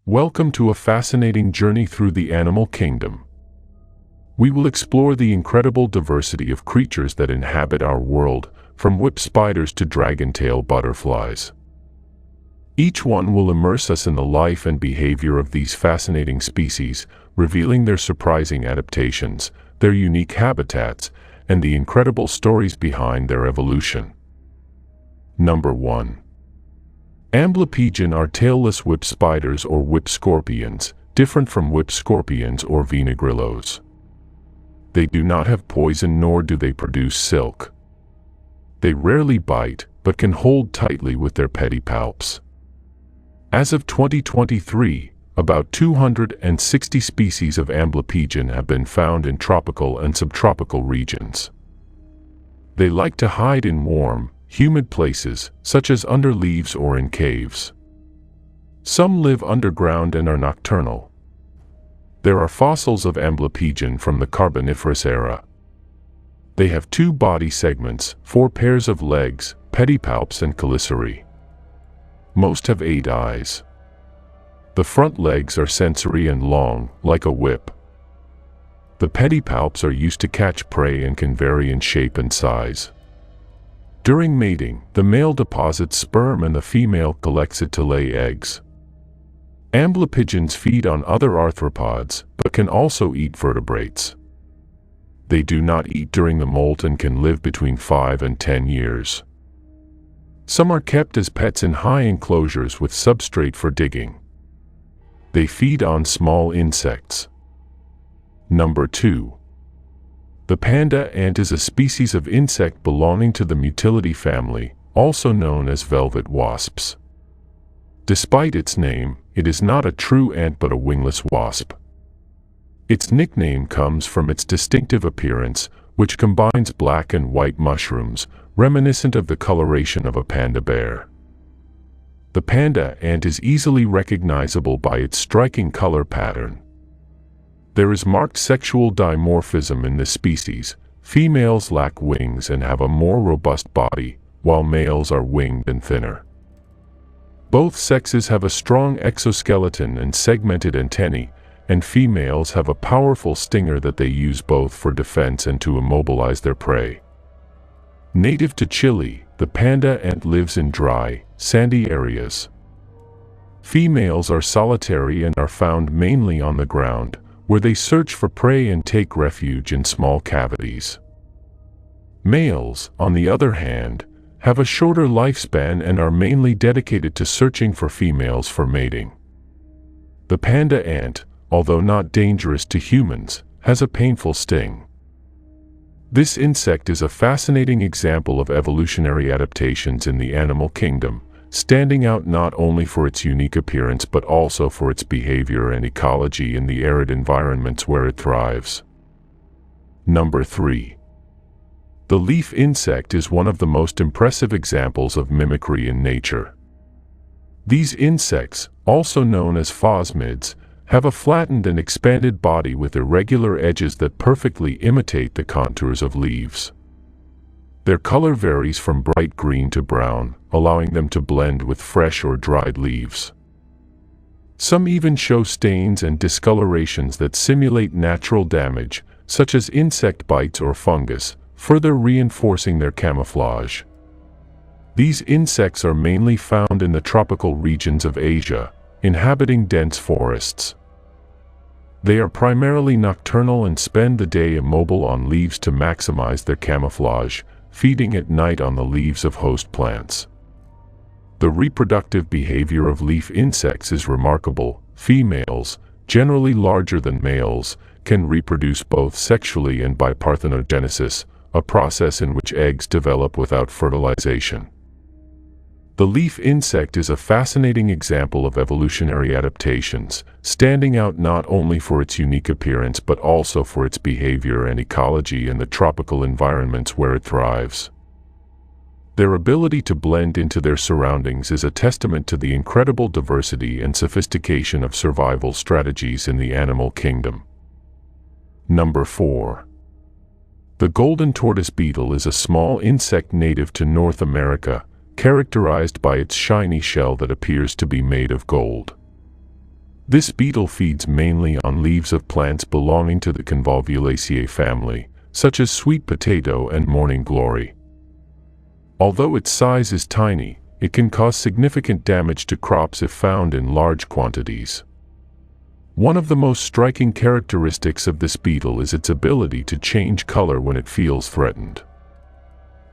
Welcome to a fascinating journey through the animal kingdom. We will explore the incredible diversity of creatures that inhabit our world, from whip spiders to dragon-tail butterflies. Each one will immerse us in the life and behavior of these fascinating species, revealing their surprising adaptations, their unique habitats, and the incredible stories behind their evolution. Number 1. Amblypygian are tailless whip spiders or whip scorpions, different from whip scorpions or venigrillos. They do not have poison nor do they produce silk. They rarely bite, but can hold tightly with their pedipalps. As of 2023, about 260 species of Amblypygian have been found in tropical and subtropical regions. They like to hide in warm, humid places, such as under leaves or in caves. Some live underground and are nocturnal. There are fossils of Amblypygian from the Carboniferous era. They have 2 body segments, 4 pairs of legs, pedipalps and chelicerae. Most have 8 eyes. The front legs are sensory and long, like a whip. The pedipalps are used to catch prey and can vary in shape and size. During mating, the male deposits sperm and the female collects it to lay eggs. Amblypygians feed on other arthropods, but can also eat vertebrates. They do not eat during the molt and can live between 5 and 10 years. Some are kept as pets in high enclosures with substrate for digging. They feed on small insects. Number 2. The panda ant is a species of insect belonging to the Mutilidae family, also known as velvet wasps. Despite its name, it is not a true ant but a wingless wasp. Its nickname comes from its distinctive appearance, which combines black and white mushrooms, reminiscent of the coloration of a panda bear. The panda ant is easily recognizable by its striking color pattern. There is marked sexual dimorphism in this species. Females lack wings and have a more robust body, while males are winged and thinner. Both sexes have a strong exoskeleton and segmented antennae, and females have a powerful stinger that they use both for defense and to immobilize their prey. Native to Chile, the panda ant lives in dry, sandy areas. Females are solitary and are found mainly on the ground, where they search for prey and take refuge in small cavities. Males, on the other hand, have a shorter lifespan and are mainly dedicated to searching for females for mating. The panda ant, although not dangerous to humans, has a painful sting. This insect is a fascinating example of evolutionary adaptations in the animal kingdom, standing out not only for its unique appearance but also for its behavior and ecology in the arid environments where it thrives. Number 3. The leaf insect is one of the most impressive examples of mimicry in nature. These insects, also known as phosmids, have a flattened and expanded body with irregular edges that perfectly imitate the contours of leaves. Their color varies from bright green to brown, allowing them to blend with fresh or dried leaves. Some even show stains and discolorations that simulate natural damage, such as insect bites or fungus, further reinforcing their camouflage. These insects are mainly found in the tropical regions of Asia, inhabiting dense forests. They are primarily nocturnal and spend the day immobile on leaves to maximize their camouflage, feeding at night on the leaves of host plants. The reproductive behavior of leaf insects is remarkable. Females, generally larger than males, can reproduce both sexually and by parthenogenesis, a process in which eggs develop without fertilization. The leaf insect is a fascinating example of evolutionary adaptations, standing out not only for its unique appearance but also for its behavior and ecology in the tropical environments where it thrives. Their ability to blend into their surroundings is a testament to the incredible diversity and sophistication of survival strategies in the animal kingdom. Number 4. The golden tortoise beetle is a small insect native to North America, characterized by its shiny shell that appears to be made of gold. This beetle feeds mainly on leaves of plants belonging to the Convolvulaceae family, such as sweet potato and morning glory. Although its size is tiny, it can cause significant damage to crops if found in large quantities. One of the most striking characteristics of this beetle is its ability to change color when it feels threatened.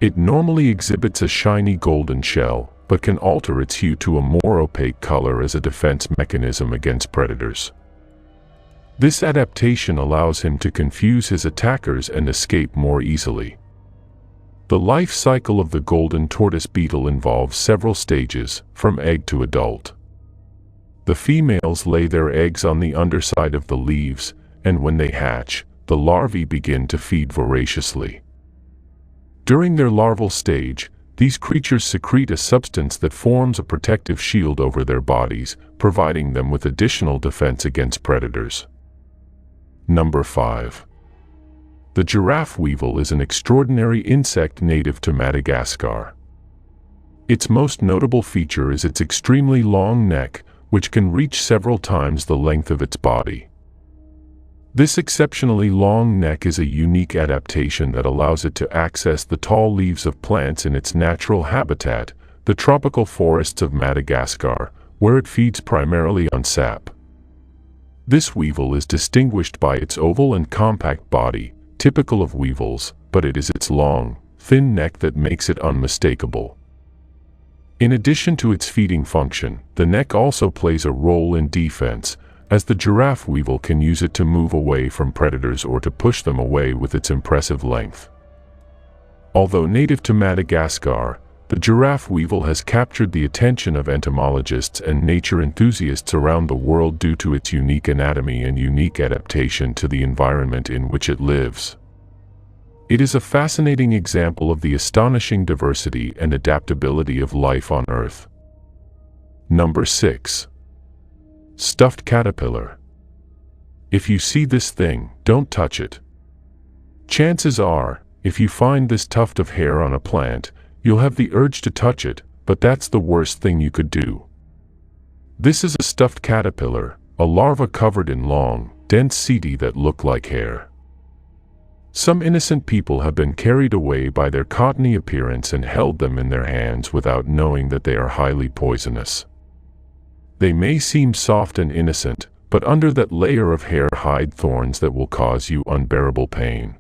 It normally exhibits a shiny golden shell, but can alter its hue to a more opaque color as a defense mechanism against predators. This adaptation allows him to confuse his attackers and escape more easily. The life cycle of the golden tortoise beetle involves several stages, from egg to adult. The females lay their eggs on the underside of the leaves, and when they hatch, the larvae begin to feed voraciously. During their larval stage, these creatures secrete a substance that forms a protective shield over their bodies, providing them with additional defense against predators. Number 5. The giraffe weevil is an extraordinary insect native to Madagascar. Its most notable feature is its extremely long neck, which can reach several times the length of its body. This exceptionally long neck is a unique adaptation that allows it to access the tall leaves of plants in its natural habitat, the tropical forests of Madagascar, where it feeds primarily on sap. This weevil is distinguished by its oval and compact body, typical of weevils, but it is its long, thin neck that makes it unmistakable. In addition to its feeding function, the neck also plays a role in defense, as the giraffe weevil can use it to move away from predators or to push them away with its impressive length. Although native to Madagascar, the giraffe weevil has captured the attention of entomologists and nature enthusiasts around the world due to its unique anatomy and unique adaptation to the environment in which it lives. It is a fascinating example of the astonishing diversity and adaptability of life on Earth. Number 6. Stuffed caterpillar. If you see this thing, don't touch it. Chances are, if you find this tuft of hair on a plant, you'll have the urge to touch it, but that's the worst thing you could do. This is a stuffed caterpillar, a larva covered in long, dense setae that look like hair. Some innocent people have been carried away by their cottony appearance and held them in their hands without knowing that they are highly poisonous. They may seem soft and innocent, but under that layer of hair hide thorns that will cause you unbearable pain.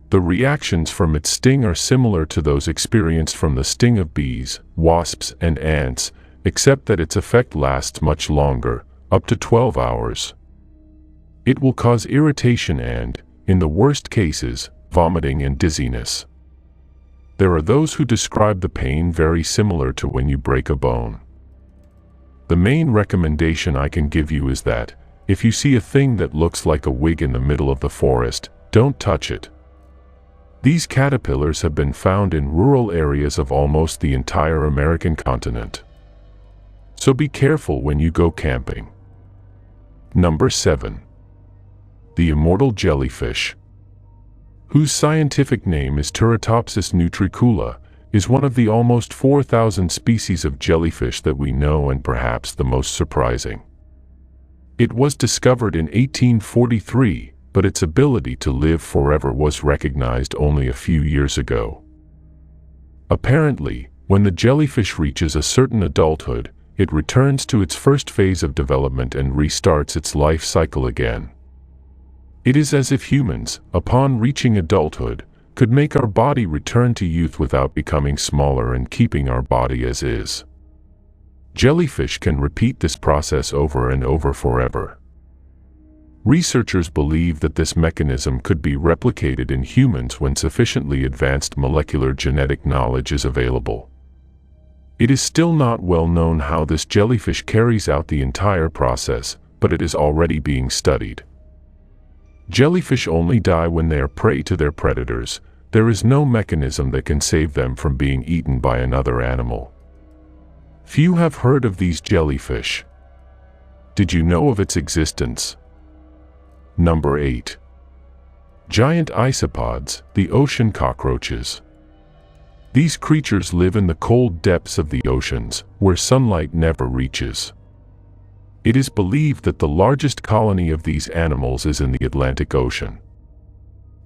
The reactions from its sting are similar to those experienced from the sting of bees, wasps, and ants, except that its effect lasts much longer, up to 12 hours. It will cause irritation and, in the worst cases, vomiting and dizziness. There are those who describe the pain very similar to when you break a bone. The main recommendation I can give you is that, if you see a thing that looks like a wig in the middle of the forest, don't touch it. These caterpillars have been found in rural areas of almost the entire American continent. So be careful when you go camping. Number 7. The immortal jellyfish, whose scientific name is Turritopsis nutricula, is one of the almost 4,000 species of jellyfish that we know and perhaps the most surprising. It was discovered in 1843, but its ability to live forever was recognized only a few years ago. Apparently, when the jellyfish reaches a certain adulthood, it returns to its first phase of development and restarts its life cycle again. It is as if humans, upon reaching adulthood, could make our body return to youth without becoming smaller and keeping our body as is. Jellyfish can repeat this process over and over forever. Researchers believe that this mechanism could be replicated in humans when sufficiently advanced molecular genetic knowledge is available. It is still not well known how this jellyfish carries out the entire process, but it is already being studied. Jellyfish only die when they are prey to their predators. There is no mechanism that can save them from being eaten by another animal. Few have heard of these jellyfish. Did you know of its existence? Number 8. Giant isopods, the ocean cockroaches. These creatures live in the cold depths of the oceans, where sunlight never reaches. It is believed that the largest colony of these animals is in the Atlantic Ocean.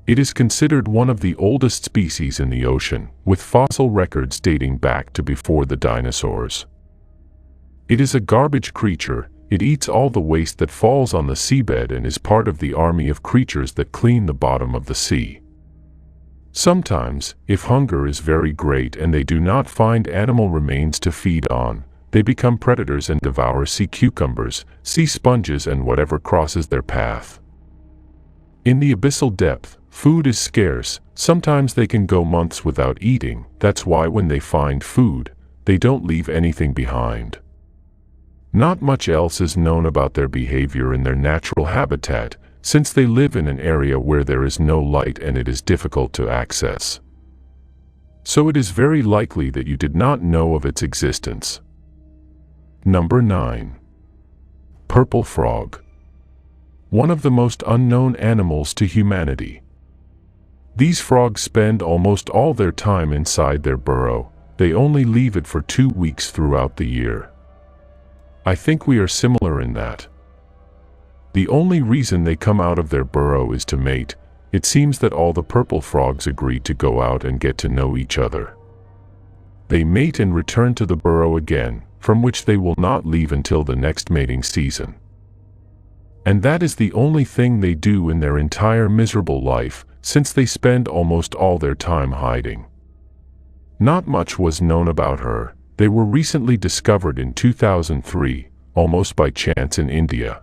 It is considered one of the oldest species in the ocean, with fossil records dating back to before the dinosaurs. It is a garbage creature. It eats all the waste that falls on the seabed and is part of the army of creatures that clean the bottom of the sea. Sometimes, if hunger is very great and they do not find animal remains to feed on, they become predators and devour sea cucumbers, sea sponges, and whatever crosses their path. In the abyssal depth, food is scarce. Sometimes they can go months without eating. That's why when they find food, they don't leave anything behind. Not much else is known about their behavior in their natural habitat, since they live in an area where there is no light and it is difficult to access. So it is very likely that you did not know of its existence. Number 9. Purple frog. One of the most unknown animals to humanity. These frogs spend almost all their time inside their burrow. They only leave it for 2 weeks throughout the year. I think we are similar in that. The only reason they come out of their burrow is to mate. It seems that all the purple frogs agree to go out and get to know each other. They mate and return to the burrow again, from which they will not leave until the next mating season. And that is the only thing they do in their entire miserable life, since they spend almost all their time hiding. Not much was known about her. They were recently discovered in 2003, almost by chance in India.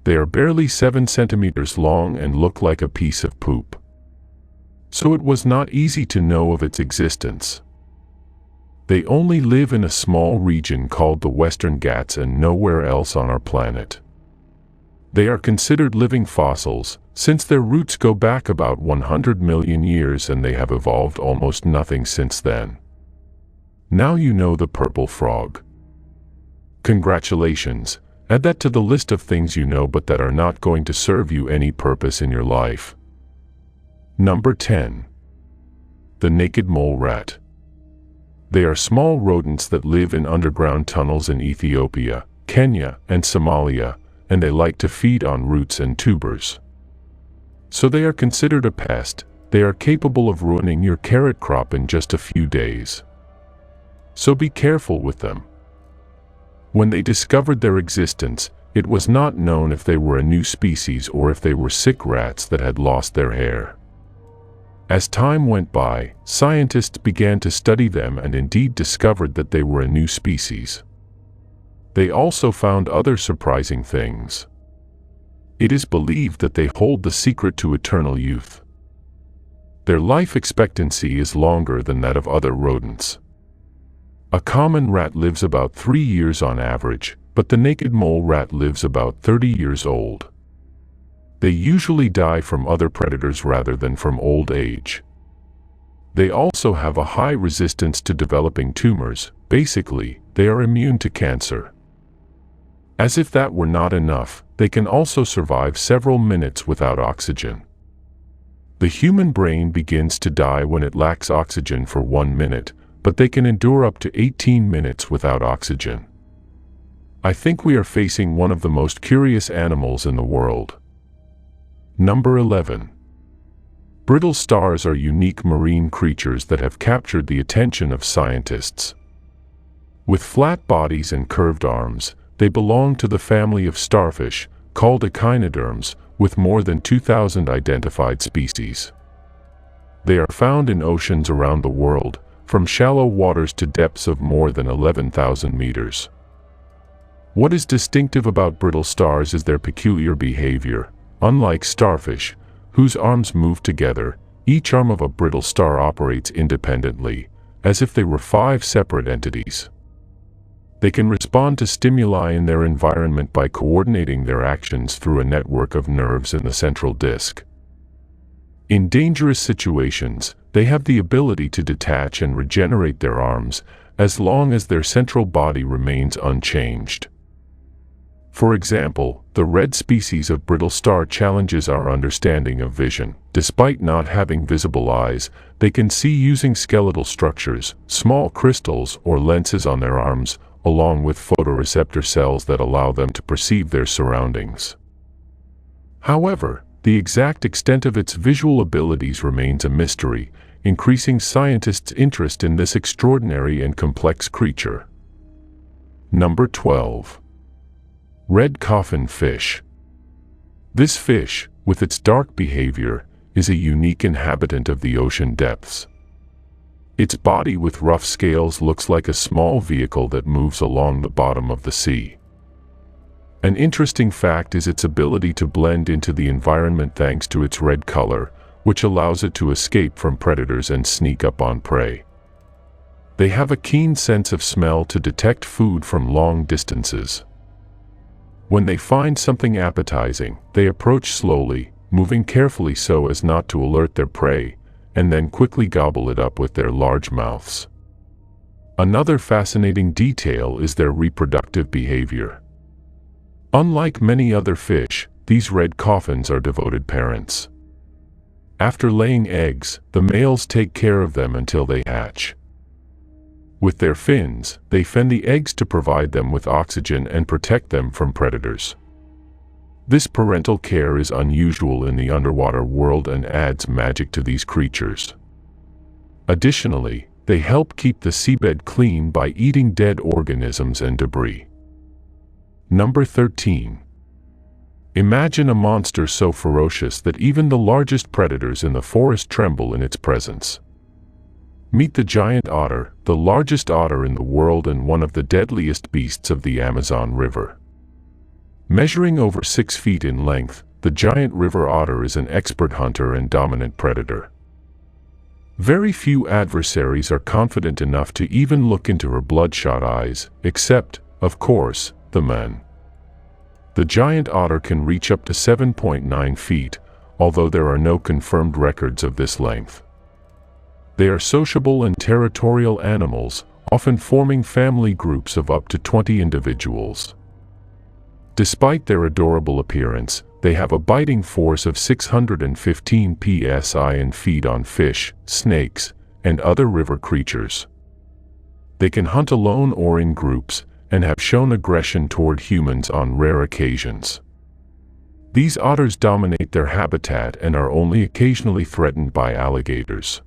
They are barely 7 centimeters long and look like a piece of poop. So it was not easy to know of its existence. They only live in a small region called the Western Ghats and nowhere else on our planet. They are considered living fossils, since their roots go back about 100 million years and they have evolved almost nothing since then. Now you know the purple frog. Congratulations, add that to the list of things you know but that are not going to serve you any purpose in your life. Number 10. The naked mole rat. They are small rodents that live in underground tunnels in Ethiopia, Kenya, and Somalia, and they like to feed on roots and tubers. So they are considered a pest. They are capable of ruining your carrot crop in just a few days. So be careful with them. When they discovered their existence, it was not known if they were a new species or if they were sick rats that had lost their hair. As time went by, scientists began to study them and indeed discovered that they were a new species. They also found other surprising things. It is believed that they hold the secret to eternal youth. Their life expectancy is longer than that of other rodents. A common rat lives about 3 years on average, but the naked mole rat lives about 30 years old. They usually die from other predators rather than from old age. They also have a high resistance to developing tumors. Basically, they are immune to cancer. As if that were not enough, they can also survive several minutes without oxygen. The human brain begins to die when it lacks oxygen for 1 minute, but they can endure up to 18 minutes without oxygen. I think we are facing one of the most curious animals in the world. Number 11. Brittle stars are unique marine creatures that have captured the attention of scientists. With flat bodies and curved arms, they belong to the family of starfish, called echinoderms, with more than 2,000 identified species. They are found in oceans around the world, from shallow waters to depths of more than 11,000 meters. What is distinctive about brittle stars is their peculiar behavior. Unlike starfish, whose arms move together, each arm of a brittle star operates independently, as if they were 5 separate entities. They can respond to stimuli in their environment by coordinating their actions through a network of nerves in the central disk. In dangerous situations, they have the ability to detach and regenerate their arms, as long as their central body remains unchanged. For example, the red species of brittle star challenges our understanding of vision. Despite not having visible eyes, they can see using skeletal structures, small crystals, or lenses on their arms, along with photoreceptor cells that allow them to perceive their surroundings. However, the exact extent of its visual abilities remains a mystery, increasing scientists' interest in this extraordinary and complex creature. Number 12. Red coffin fish. This fish, with its dark behavior, is a unique inhabitant of the ocean depths. Its body with rough scales looks like a small vehicle that moves along the bottom of the sea. An interesting fact is its ability to blend into the environment thanks to its red color, which allows it to escape from predators and sneak up on prey. They have a keen sense of smell to detect food from long distances. When they find something appetizing, they approach slowly, moving carefully so as not to alert their prey, and then quickly gobble it up with their large mouths. Another fascinating detail is their reproductive behavior. Unlike many other fish, these red coffins are devoted parents. After laying eggs, the males take care of them until they hatch. With their fins, they fend the eggs to provide them with oxygen and protect them from predators. This parental care is unusual in the underwater world and adds magic to these creatures. Additionally, they help keep the seabed clean by eating dead organisms and debris. Number 13. Imagine a monster so ferocious that even the largest predators in the forest tremble in its presence. Meet the giant otter, the largest otter in the world and one of the deadliest beasts of the Amazon River. Measuring over 6 feet in length, the giant river otter is an expert hunter and dominant predator. Very few adversaries are confident enough to even look into her bloodshot eyes, except, of course, the men. The giant otter can reach up to 7.9 feet, although there are no confirmed records of this length. They are sociable and territorial animals, often forming family groups of up to 20 individuals. Despite their adorable appearance, they have a biting force of 615 psi and feed on fish, snakes, and other river creatures. They can hunt alone or in groups, and have shown aggression toward humans on rare occasions. These otters dominate their habitat and are only occasionally threatened by alligators.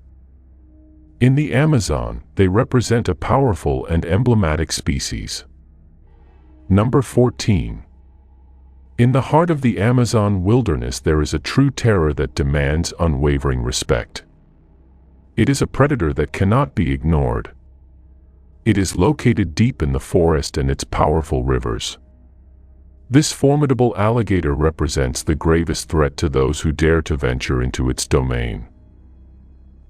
In the Amazon, they represent a powerful and emblematic species. Number 14. In the heart of the Amazon wilderness there is a true terror that demands unwavering respect. It is a predator that cannot be ignored. It is located deep in the forest and its powerful rivers. This formidable alligator represents the gravest threat to those who dare to venture into its domain.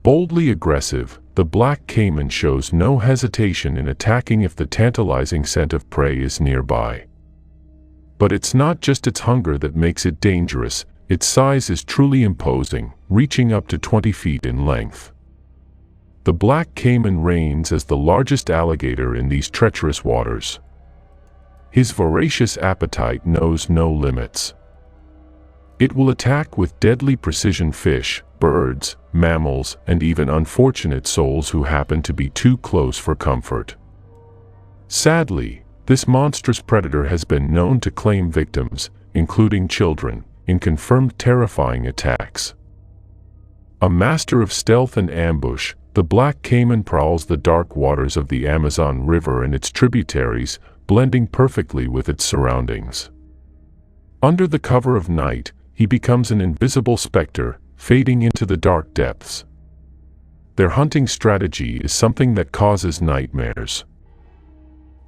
Boldly aggressive, the black caiman shows no hesitation in attacking if the tantalizing scent of prey is nearby. But it's not just its hunger that makes it dangerous, its size is truly imposing, reaching up to 20 feet in length. The black caiman reigns as the largest alligator in these treacherous waters. His voracious appetite knows no limits. It will attack with deadly precision fish, birds, mammals, and even unfortunate souls who happen to be too close for comfort. Sadly, this monstrous predator has been known to claim victims, including children, in confirmed terrifying attacks. A master of stealth and ambush, the black caiman prowls the dark waters of the Amazon River and its tributaries, blending perfectly with its surroundings. Under the cover of night, he becomes an invisible specter, fading into the dark depths. Their hunting strategy is something that causes nightmares.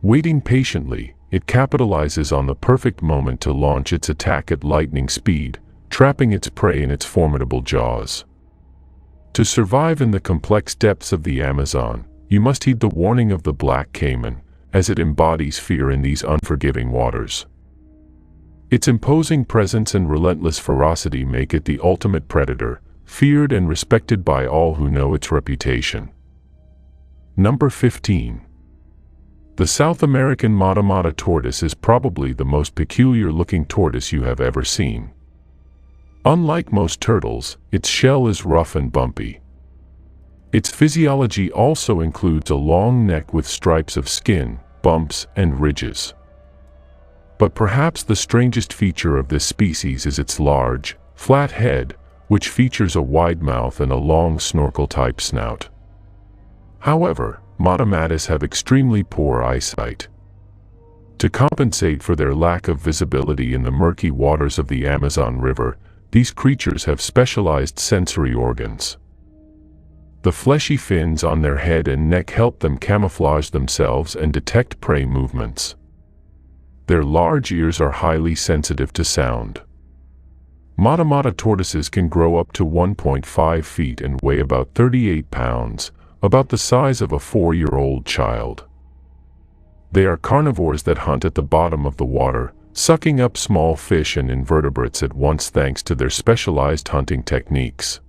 Waiting patiently, it capitalizes on the perfect moment to launch its attack at lightning speed, trapping its prey in its formidable jaws. To survive in the complex depths of the Amazon, you must heed the warning of the black caiman, as it embodies fear in these unforgiving waters. Its imposing presence and relentless ferocity make it the ultimate predator, feared and respected by all who know its reputation. Number 15. The South American Mata-Mata tortoise is probably the most peculiar-looking tortoise you have ever seen. Unlike most turtles, its shell is rough and bumpy. Its physiology also includes a long neck with stripes of skin, bumps, and ridges. But perhaps the strangest feature of this species is its large, flat head, which features a wide mouth and a long snorkel-type snout. However, Matomatus have extremely poor eyesight. To compensate for their lack of visibility in the murky waters of the Amazon River, these creatures have specialized sensory organs. The fleshy fins on their head and neck help them camouflage themselves and detect prey movements. Their large ears are highly sensitive to sound. Matomata tortoises can grow up to 1.5 feet and weigh about 38 pounds, about the size of a 4-year-old child. They are carnivores that hunt at the bottom of the water, sucking up small fish and invertebrates at once thanks to their specialized hunting techniques.